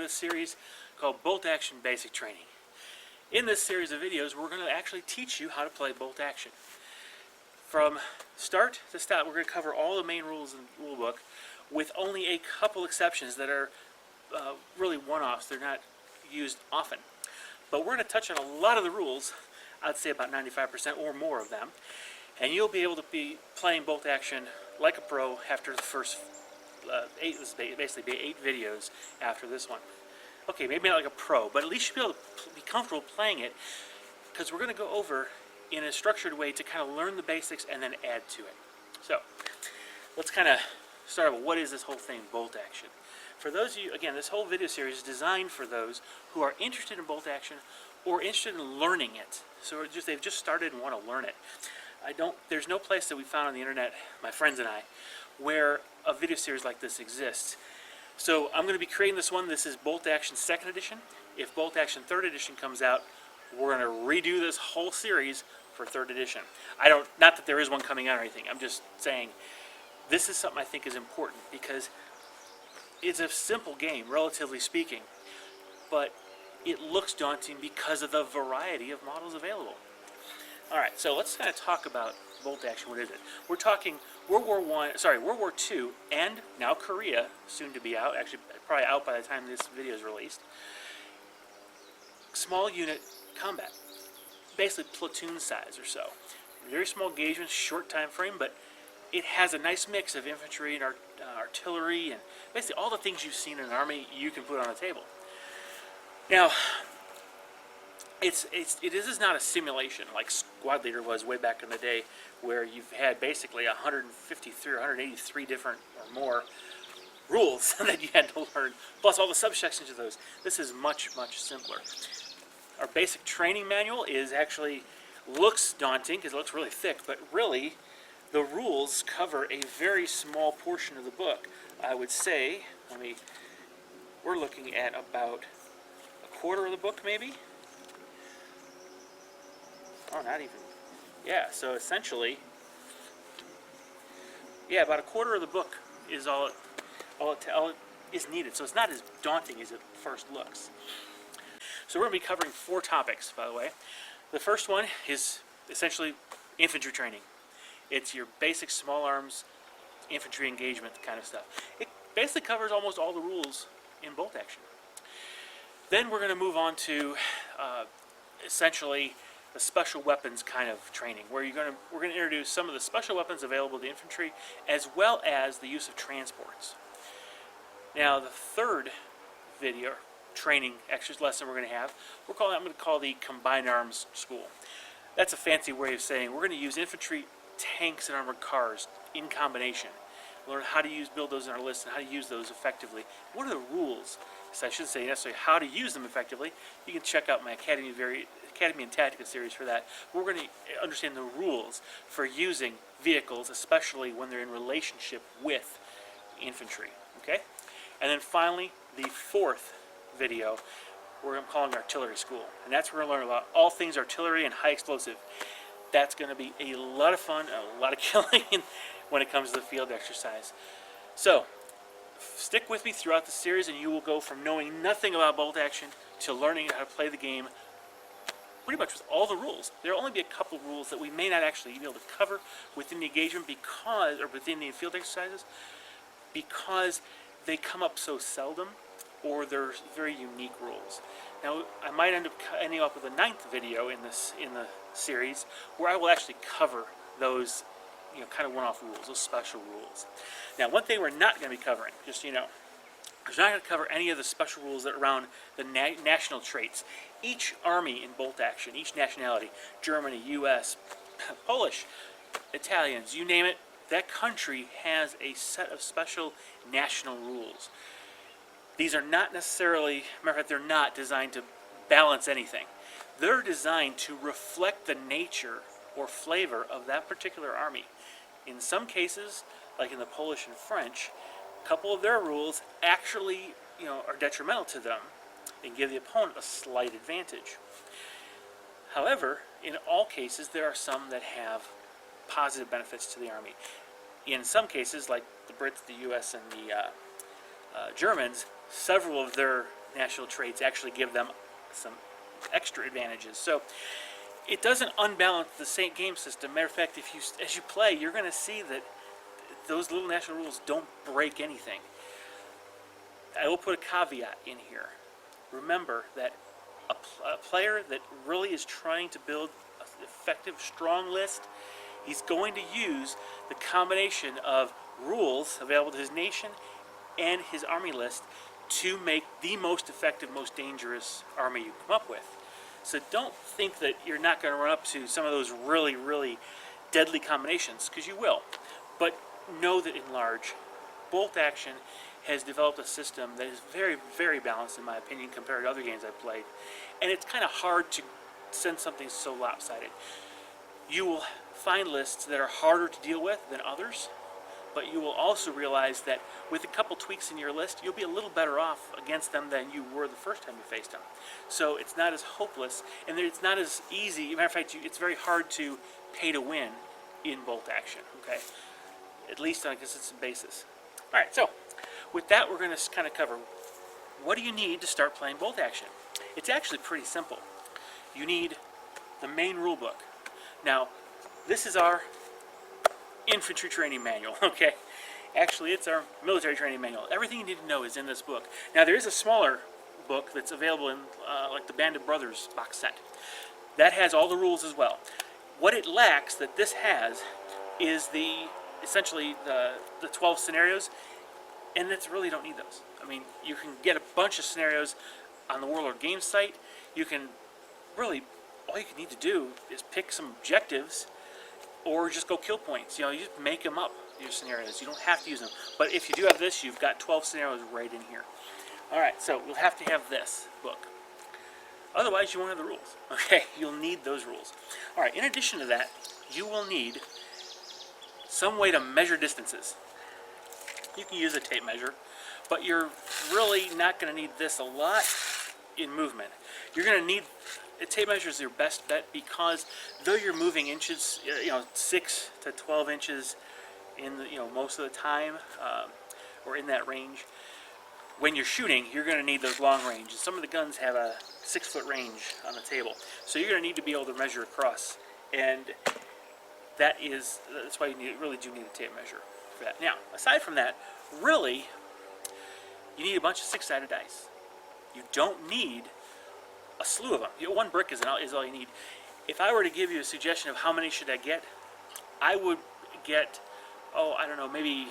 this series called Bolt Action Basic Training. In this series of videos, we're going to actually teach you how to play bolt action. From start to stop, we're going to cover all the main rules in the rule book with only a couple exceptions that are really one-offs. They're not used often. But we're going to touch on a lot of the rules, I'd say about 95% or more of them, and you'll be able to be playing bolt action like a pro after the first basically 8 videos after this one. Okay, maybe not like a pro, but at least you'll be able to be comfortable playing it, because we're going to go over in a structured way to kind of learn the basics and then add to it. So, let's kind of start with what is this whole thing, bolt action. For those of you, again, this whole video series is designed for those who are interested in bolt action or interested in learning it. So they've just started and want to learn it. There's no place that we found on the internet, my friends and I, where a video series like this exists. So I'm going to be creating this one. This is Bolt Action 2nd Edition. If Bolt Action 3rd Edition comes out, we're going to redo this whole series for 3rd Edition. Not that there is one coming out or anything. I'm just saying this is something I think is important because it's a simple game, relatively speaking, but it looks daunting because of the variety of models available. Alright, so let's kind of talk about bolt action. What is it? We're talking World War II, and now Korea, soon to be out, actually probably out by the time this video is released. Small unit combat, basically platoon size or so. Very small engagements, short time frame, but it has a nice mix of infantry and artillery and basically all the things you've seen in an army you can put on the table. Now, it is not a simulation like Squad Leader was way back in the day, where you've had basically 153 or 183 different or more rules that you had to learn, plus all the subsections of those. This is much, much simpler. Our basic training manual looks daunting because it looks really thick, but really the rules cover a very small portion of the book. I would say, we're looking at about a quarter of the book, maybe? Oh, not even. Yeah, so essentially, about a quarter of the book is all it is needed. So it's not as daunting as it first looks. So we're going to be covering 4 topics, by the way. The first one is essentially infantry training. It's your basic small arms infantry engagement kind of stuff. It basically covers almost all the rules in bolt action. Then we're going to move on to essentially the special weapons kind of training, where we're going to introduce some of the special weapons available to infantry, as well as the use of transports. Now, the third video training exercise lesson we're going to have, I'm going to call the Combined Arms School. That's a fancy way of saying we're going to use infantry, tanks, and armored cars in combination. Learn how to build those in our list and how to use those effectively. What are the rules? So I shouldn't say necessarily how to use them effectively. You can check out my Academy and Tactica series for that. We're going to understand the rules for using vehicles, especially when they're in relationship with infantry. Okay? And then finally, the 4th video, I'm calling Artillery School. And that's where we're going to learn about all things artillery and high explosive. That's going to be a lot of fun, a lot of killing when it comes to the field exercise. So, stick with me throughout the series and you will go from knowing nothing about bolt action to learning how to play the game pretty much with all the rules. There will only be a couple rules that we may not actually be able to cover within the engagement or within the field exercises, because they come up so seldom, or they're very unique rules. Now, I might end up ending up with a 9th video in the series where I will actually cover those, kind of one-off rules, those special rules. Now, one thing we're not going to be covering, just so you know, we're not going to cover any of the special rules that are around the national traits. Each army in bolt action, each nationality, Germany, U.S., Polish, Italians, you name it, that country has a set of special national rules. These are not necessarily, matter of fact, they're not designed to balance anything. They're designed to reflect the nature or flavor of that particular army. In some cases, like in the Polish and French, a couple of their rules actually, are detrimental to them and give the opponent a slight advantage. However, in all cases, there are some that have positive benefits to the army. In some cases, like the Brits, the U.S., and the Germans, several of their national traits actually give them some extra advantages. So it doesn't unbalance the same game system. Matter of fact, as you play, you're going to see that those little national rules don't break anything. I will put a caveat in here. Remember that a player that really is trying to build an effective, strong list, he's going to use the combination of rules available to his nation and his army list to make the most effective, most dangerous army you come up with. So don't think that you're not going to run up to some of those really, really deadly combinations, because you will. But know that in large, Bolt Action has developed a system that is very, very balanced, in my opinion, compared to other games I've played. And it's kind of hard to send something so lopsided. You will find lists that are harder to deal with than others, but you will also realize that with a couple tweaks in your list, you'll be a little better off against them than you were the first time you faced them. So it's not as hopeless, and it's not as easy. As a matter of fact, it's very hard to pay to win in Bolt Action, okay? At least on a consistent basis. All right, so with that, we're going to kind of cover what do you need to start playing Bolt Action. It's actually pretty simple. You need the main rule book. Now, this is our infantry training manual, okay? Actually, it's our military training manual. Everything you need to know is in this book. Now, there is a smaller book that's available in like the Band of Brothers box set. That has all the rules as well. What it lacks that this has is essentially the 12 scenarios, and that's really don't need those. I mean, you can get a bunch of scenarios on the Warlord Games site. You can really, all you need to do is pick some objectives or just go kill points. You just make them up, your scenarios. You don't have to use them. But if you do have this, you've got 12 scenarios right in here. All right, so you'll have to have this book. Otherwise, you won't have the rules. Okay, you'll need those rules. All right, in addition to that, you will need some way to measure distances. You can use a tape measure, but you're really not going to need this a lot in movement. You're going to need a tape measure is your best bet, because though you're moving inches, 6 to 12 inches in most of the time, or in that range, when you're shooting, you're going to need those long range. And some of the guns have a 6-foot range on the table, so you're going to need to be able to measure across, and that's why you really do need a tape measure for that. Now, aside from that, really, you need a bunch of 6-sided dice. You don't need a slew of them. One brick is all you need. If I were to give you a suggestion of how many should I get, I would get, I don't know, maybe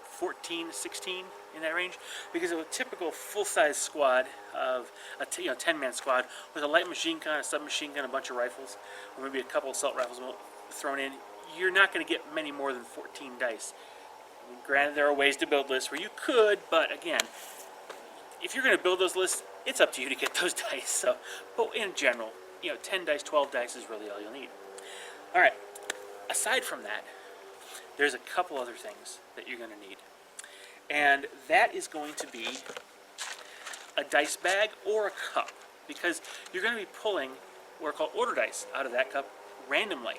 14, 16 in that range, because of a typical full-size squad of a 10-man squad with a light machine gun, a submachine gun, a bunch of rifles, or maybe a couple assault rifles thrown in, you're not going to get many more than 14 dice. Granted, there are ways to build lists where you could, but again, if you're going to build those lists, it's up to you to get those dice. So, but in general, 10 dice, 12 dice is really all you'll need. All right. Aside from that, there's a couple other things that you're going to need, and that is going to be a dice bag or a cup, because you're going to be pulling what are called order dice out of that cup randomly.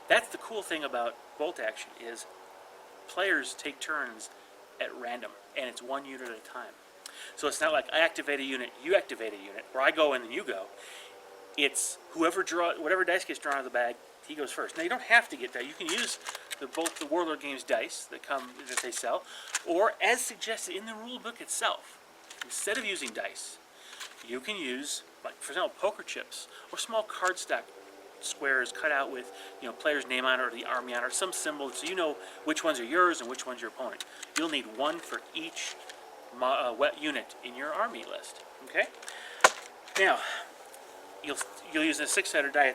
That's the cool thing about Bolt Action, is players take turns at random, and it's one unit at a time. So it's not like I activate a unit, you activate a unit, or I go and then you go. It's whatever dice gets drawn out of the bag, he goes first. Now, you don't have to get that. You can use both the Warlord Games dice that they sell, or as suggested in the rule book itself, instead of using dice, you can use, like, for example, poker chips or small cardstock squares cut out with player's name on it, or the army on it, or some symbol, so you know which ones are yours and which one's your opponent. You'll need one for each unit in your army list. Okay. Now, you'll use a 6-sided die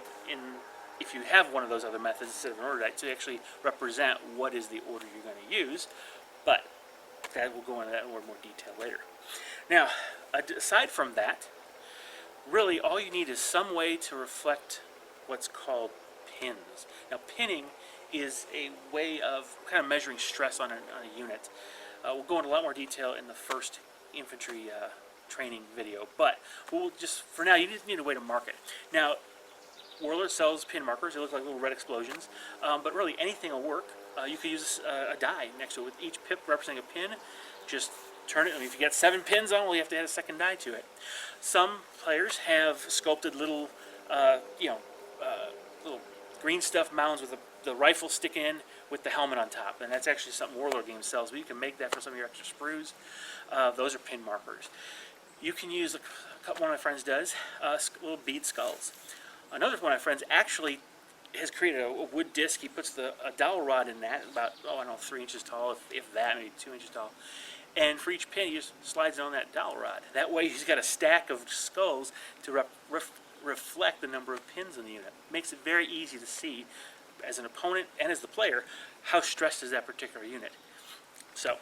if you have one of those other methods instead of an order die, to actually represent what is the order you're going to use. But that will go into that in more detail later. Now, aside from that, really all you need is some way to reflect what's called pins. Now, pinning is a way of kind of measuring stress on a unit. We'll go into a lot more detail in the first infantry training video, but for now, you just need a way to mark it. Now, Warlord sells pin markers. They look like little red explosions, but really anything will work. You could use a die next to it with each pip representing a pin. Just turn it. I mean, if you get 7 pins on, well, you have to add a second die to it. Some players have sculpted little, little green stuff mounds with the rifle sticking in with the helmet on top, and that's actually something Warlord Games sells. But you can make that for some of your extra sprues. Those are pin markers. You can use one of my friends does little bead skulls. Another one of my friends actually has created a wood disc. He puts a dowel rod in that, about 3 inches tall, if that, maybe 2 inches tall. And for each pin, he just slides it on that dowel rod. That way, he's got a stack of skulls to reflect the number of pins in the unit. Makes it very easy to see, as an opponent and as the player, how stressed is that particular unit. So,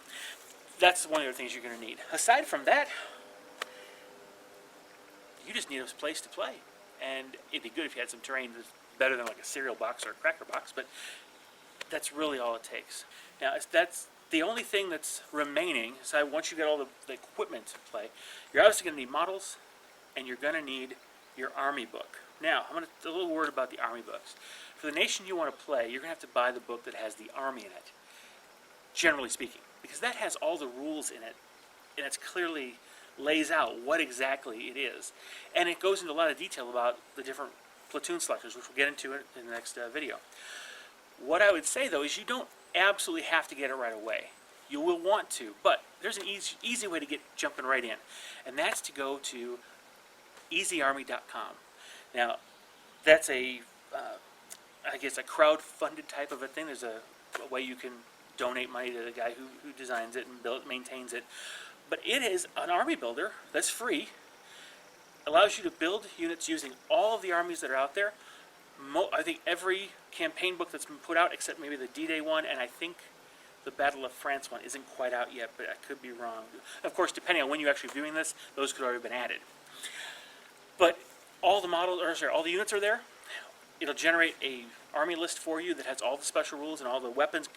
that's one of the things you're going to need. Aside from that, you just need a place to play. And it'd be good if you had some terrain that's better than like a cereal box or a cracker box, but that's really all it takes. Now, that's the only thing that's remaining. So once you get all the equipment to play, you're obviously going to need models, and you're going to need your army book. Now, a little word about the army books. For the nation you want to play, you're going to have to buy the book that has the army in it, generally speaking, because that has all the rules in it, and it's clearly lays out what exactly it is. And it goes into a lot of detail about the different platoon selectors, which we'll get into in the next video. What I would say, though, is you don't absolutely have to get it right away. You will want to, but there's an easy way to get jumping right in, and that's to go to easyarmy.com. Now, that's I guess a crowd-funded type of a thing. There's a way you can donate money to the guy who designs it and maintains it. But it is an army builder that's free. Allows you to build units using all of the armies that are out there. I think every campaign book that's been put out, except maybe the D-Day one, and I think the Battle of France one isn't quite out yet, but I could be wrong. Of course, depending on when you're actually viewing this, those could already have been added. But all the units are there. It'll generate a army list for you that has all the special rules and all the weapons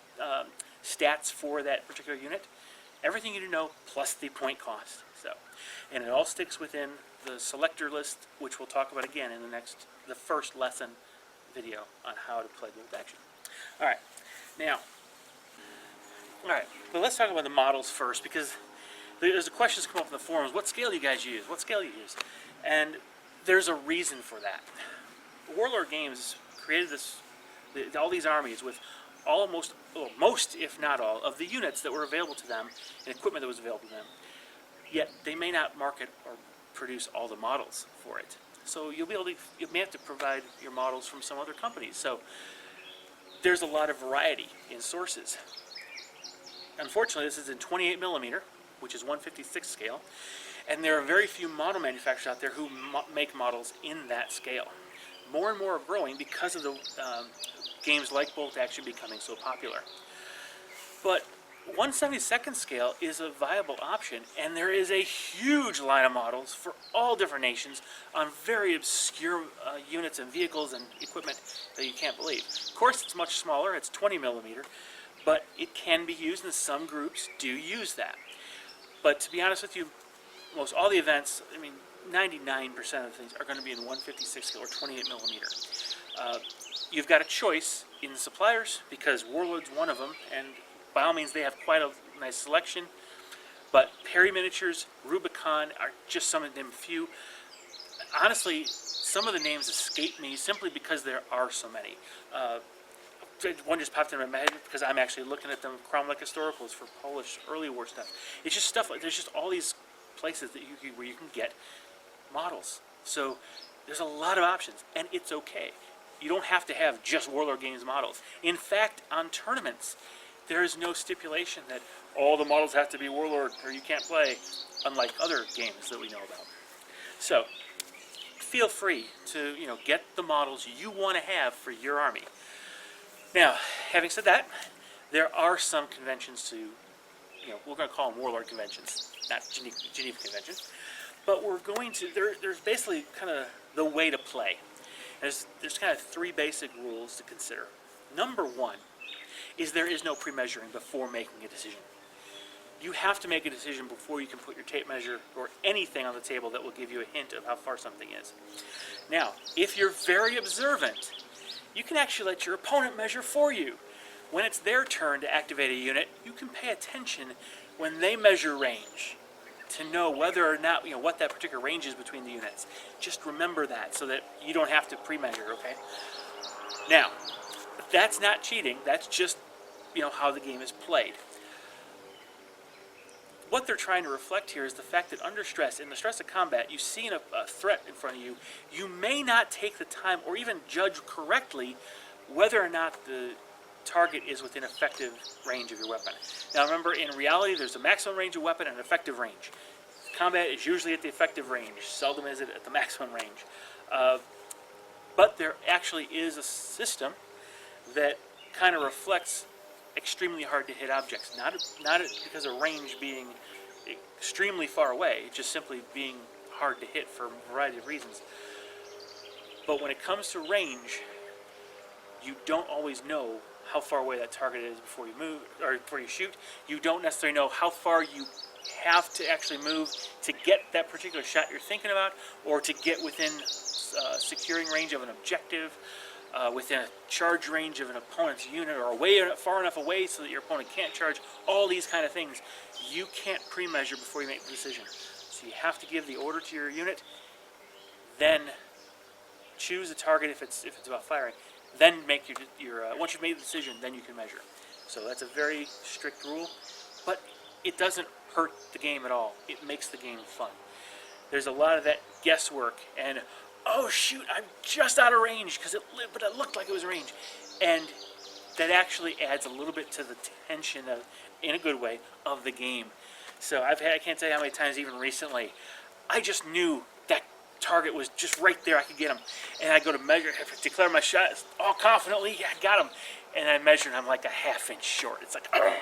stats for that particular unit. Everything you need to know, plus the point cost. And it all sticks within the selector list, which we'll talk about again in the first lesson video on how to play bolt action. But let's talk about the models first, because there's a questions come up in the forums. What scale do you guys use? What scale do you use? And there's a reason for that. Warlord Games created all these armies with most, if not all, of the units that were available to them and equipment that was available to them. Yet they may not market or produce all the models for it. So you may have to provide your models from some other companies. So there's a lot of variety in sources. Unfortunately, this is in 28 millimeter, which is 1/56 scale, and there are very few model manufacturers out there who make models in that scale. More and more are growing because of the games like Bolt Action becoming so popular. But 1/72 scale is a viable option, and there is a huge line of models for all different nations on very obscure units and vehicles and equipment that you can't believe. Of course, it's much smaller. It's 20 millimeter, but it can be used, and some groups do use that. But to be honest with you, most all the events, 99% of the things are going to be in 1/56 scale or 28 millimeter. You've got a choice in the suppliers, because Warlord's one of them, and by all means they have quite a nice selection. But Perry Miniatures, Rubicon are just some of them few. Honestly, some of the names escape me simply because there are so many. One just popped into my head because I'm actually looking at them, Cromlech Historicals for Polish early war stuff. It's just stuff like, there's just all these places where you can get models. So there's a lot of options, and it's okay. You don't have to have just Warlord Games models. In fact, on tournaments, there is no stipulation that all the models have to be Warlord or you can't play, unlike other games that we know about. So feel free to get the models you want to have for your army. Now, having said that, there are some conventions we're going to call them Warlord conventions, not Geneva Convention, but there's basically kind of the way to play. There's kind of 3 basic rules to consider. Number 1 is there is no pre-measuring before making a decision. You have to make a decision before you can put your tape measure or anything on the table that will give you a hint of how far something is. Now, if you're very observant, you can actually let your opponent measure for you. When it's their turn to activate a unit, you can pay attention when they measure range, to know whether or not, what that particular range is between the units. Just remember that so that you don't have to pre-measure, okay? Now, that's not cheating. That's just, how the game is played. What they're trying to reflect here is the fact that under stress, in the stress of combat, you see a threat in front of you, you may not take the time or even judge correctly whether or not the target is within effective range of your weapon. Now remember, in reality, there's a maximum range of weapon and an effective range. Combat is usually at the effective range, seldom is it at the maximum range. But there actually is a system that kind of reflects extremely hard to hit objects, not because of range being extremely far away, just simply being hard to hit for a variety of reasons. But when it comes to range, you don't always know how far away that target is before you move or before you shoot. You don't necessarily know how far you have to actually move to get that particular shot you're thinking about, or to get within securing range of an objective, within a charge range of an opponent's unit, or far enough away so that your opponent can't charge. All these kind of things you can't pre-measure before you make the decision. So you have to give the order to your unit, then choose a target if it's about firing. Then make your once you've made the decision, then you can measure. So that's a very strict rule, but it doesn't hurt the game at all. It makes the game fun. There's a lot of that guesswork and, oh shoot, I'm just out of range but it looked like it was range, and that actually adds a little bit to the tension of, in a good way, of the game. So I can't tell you how many times even recently, I just knew that target was just right there. I could get him, and I go to measure, declare my shot all confidently. Yeah, I got him, and I measure, and I'm like a half-inch short. It's like, ugh.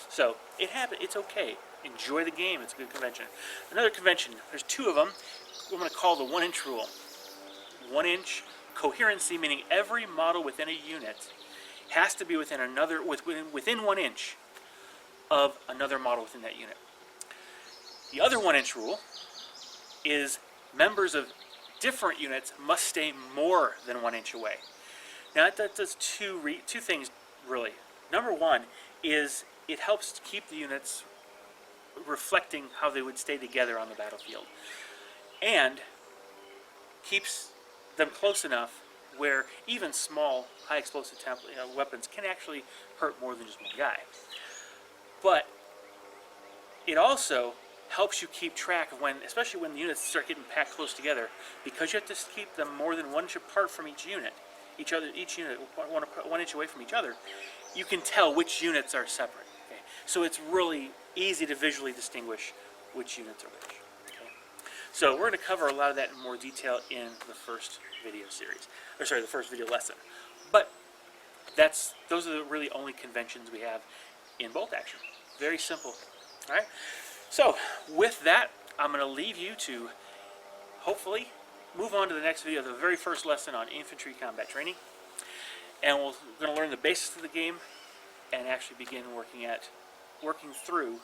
So it happened. It's okay. Enjoy the game. It's a good convention. Another convention. There's two of them. I'm going to call the 1-inch rule. 1-inch coherency, meaning every model within a unit has to be within 1 inch of another model within that unit. The other 1-inch rule is members of different units must stay more than 1 inch away. Now that does two things really. Number one is it helps to keep the units reflecting how they would stay together on the battlefield, and keeps them close enough where even small, high explosive weapons can actually hurt more than just one guy. But it also helps you keep track of especially when the units start getting packed close together, because you have to keep them more than 1 inch apart from each unit, each unit 1 inch away from each other. You can tell which units are separate. Okay? So it's really easy to visually distinguish which units are which. Okay? So we're going to cover a lot of that in more detail in the first video series, the first video lesson. But those are the really only conventions we have in bolt action. Very simple. All right. So with that, I'm going to leave you to hopefully move on to the next video, the very first lesson on infantry combat training, and we're going to learn the basics of the game and actually begin working through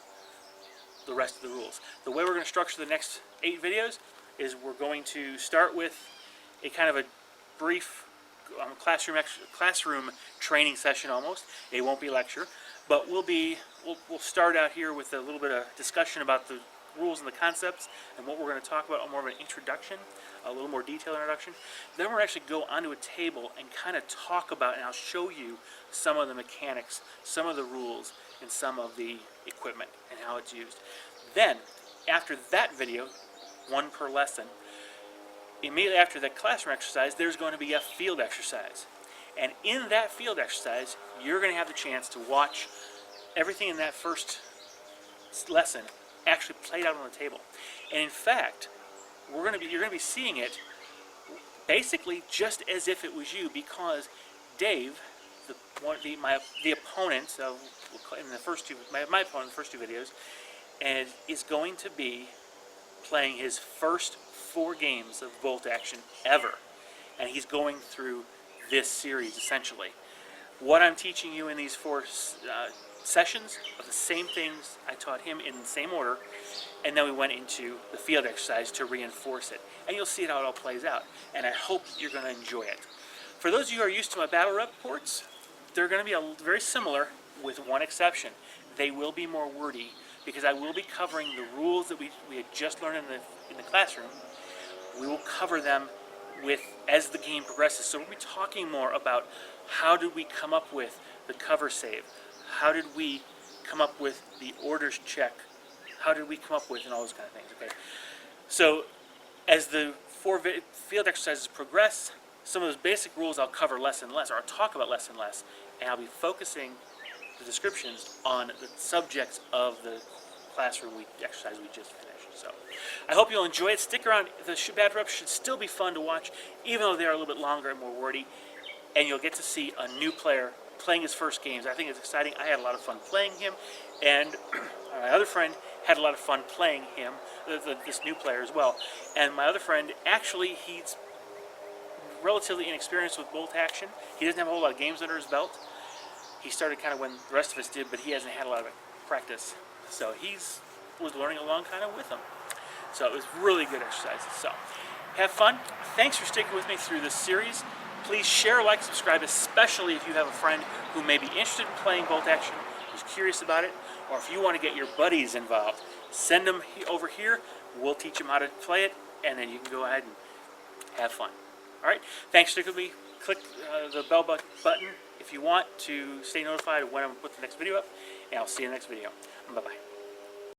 the rest of the rules. The way we're going to structure the next 8 videos is we're going to start with a kind of a brief classroom training session almost. It won't be lecture, but we'll start out here with a little bit of discussion about the rules and the concepts and what we're going to talk about, more of an introduction, a little more detailed introduction. Then we're actually go onto a table and kind of talk about, and I'll show you some of the mechanics, some of the rules, and some of the equipment and how it's used. Then, after that video, 1 per lesson, immediately after that classroom exercise, there's going to be a field exercise. And in that field exercise, you're going to have the chance to watch everything in that first lesson actually played out on the table. And in fact, you're going to be seeing it basically just as if it was you, because Dave, the opponent in the first two, my opponent in the first 2 videos, and is going to be playing his first 4 games of bolt action ever, and he's going through this series essentially. What I'm teaching you in these 4 sessions are the same things I taught him in the same order, and then we went into the field exercise to reinforce it. And you'll see how it all plays out, and I hope you're going to enjoy it. For those of you who are used to my battle reports, they're going to be very similar with one exception. They will be more wordy because I will be covering the rules that we had just learned in the classroom. We will cover them as the game progresses. So we'll be talking more about how did we come up with the cover save, how did we come up with the orders check, how did we come up with, and all those kind of things. Okay. So as the 4 field exercises progress, some of those basic rules I'll cover less and less, or I'll talk about less and less, and I'll be focusing the descriptions on the subjects of the classroom exercise we just finished. So I hope you'll enjoy it. Stick around. The battle reps should still be fun to watch, even though they are a little bit longer and more wordy, and you'll get to see a new player playing his first games. I think it's exciting. I had a lot of fun playing him, and my other friend had a lot of fun playing him, this new player as well. And my other friend, actually, he's relatively inexperienced with bolt action. He doesn't have a whole lot of games under his belt. He started kind of when the rest of us did, but he hasn't had a lot of practice. So was learning along kind of with him. So it was really good exercises. So have fun. Thanks for sticking with me through this series. Please share, like, subscribe, especially if you have a friend who may be interested in playing bolt action, who's curious about it, or if you want to get your buddies involved, send them over here. We'll teach them how to play it, and then you can go ahead and have fun. All right. Thanks for sticking with me. Click the bell button if you want to stay notified of when I put the next video up, and I'll see you in the next video. Bye-bye.